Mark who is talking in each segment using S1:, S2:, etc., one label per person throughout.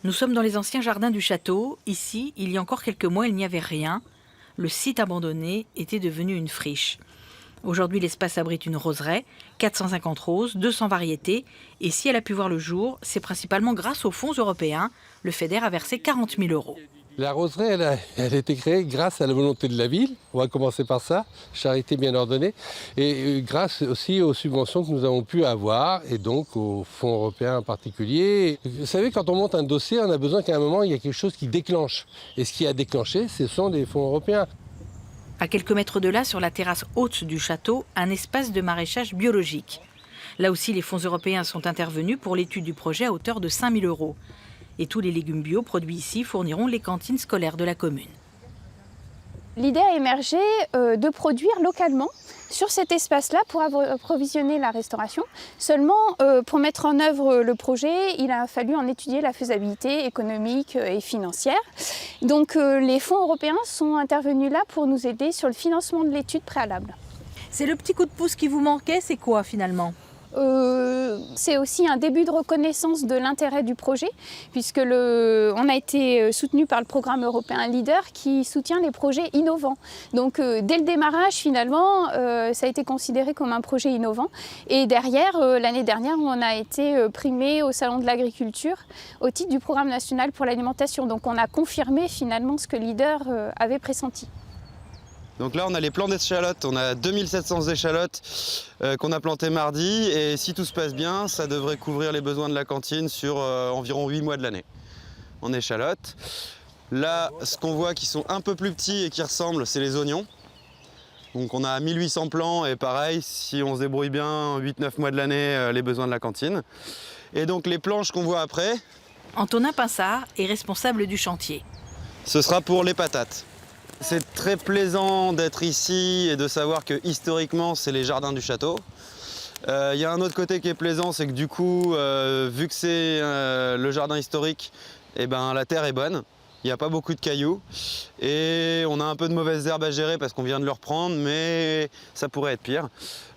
S1: Nous sommes dans les anciens jardins du château. Ici, il y a encore quelques mois, il n'y avait rien. Le site abandonné était devenu une friche. Aujourd'hui, l'espace abrite une roseraie, 450 roses, 200 variétés. Et si elle a pu voir le jour, c'est principalement grâce aux fonds européens. Le FEDER a versé 40 000 €.
S2: La roseraie, elle a été créée grâce à la volonté de la ville. On va commencer par ça, charité bien ordonnée. Et grâce aussi aux subventions que nous avons pu avoir, et donc aux fonds européens en particulier. Vous savez, quand on monte un dossier, on a besoin qu'à un moment, il y ait quelque chose qui déclenche. Et ce qui a déclenché, ce sont les fonds européens.
S1: À quelques mètres de là, sur la terrasse haute du château, un espace de maraîchage biologique. Là aussi, les fonds européens sont intervenus pour l'étude du projet à hauteur de 5 000 €. Et tous les légumes bio produits ici fourniront les cantines scolaires de la commune.
S3: L'idée a émergé de produire localement sur cet espace-là pour approvisionner la restauration. Seulement, pour mettre en œuvre le projet, il a fallu en étudier la faisabilité économique et financière. Donc les fonds européens sont intervenus là pour nous aider sur le financement de l'étude préalable.
S1: C'est le petit coup de pouce qui vous manquait, c'est quoi finalement ?
S3: C'est aussi un début de reconnaissance de l'intérêt du projet, puisque on a été soutenu par le programme européen Leader qui soutient les projets innovants. Donc dès le démarrage, finalement, ça a été considéré comme un projet innovant. Et derrière, l'année dernière, on a été primé au Salon de l'Agriculture au titre du programme national pour l'alimentation. Donc on a confirmé finalement ce que Leader avait pressenti.
S4: Donc là, on a les plants d'échalotes, on a 2700 échalotes qu'on a plantées mardi et si tout se passe bien, ça devrait couvrir les besoins de la cantine sur environ 8 mois de l'année en échalotes. Là, ce qu'on voit qui sont un peu plus petits et qui ressemblent, c'est les oignons. Donc on a 1800 plants et pareil, si on se débrouille bien, 8-9 mois de l'année, les besoins de la cantine. Et donc les planches qu'on voit après...
S1: Antonin Pinsard est responsable du chantier.
S4: Ce sera pour les patates. C'est très plaisant d'être ici et de savoir que historiquement c'est les jardins du château. Il y a un autre côté qui est plaisant, c'est que du coup, vu que c'est le jardin historique, eh ben, la terre est bonne. Il n'y a pas beaucoup de cailloux et on a un peu de mauvaises herbes à gérer parce qu'on vient de le reprendre, mais ça pourrait être pire.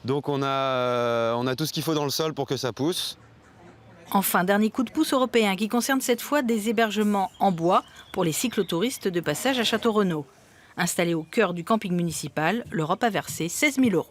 S4: Donc on a tout ce qu'il faut dans le sol pour que ça pousse.
S1: Enfin, dernier coup de pouce européen qui concerne cette fois des hébergements en bois pour les cyclotouristes de passage à Château-Renaud. Installé au cœur du camping municipal, l'Europe a versé 16 000 €.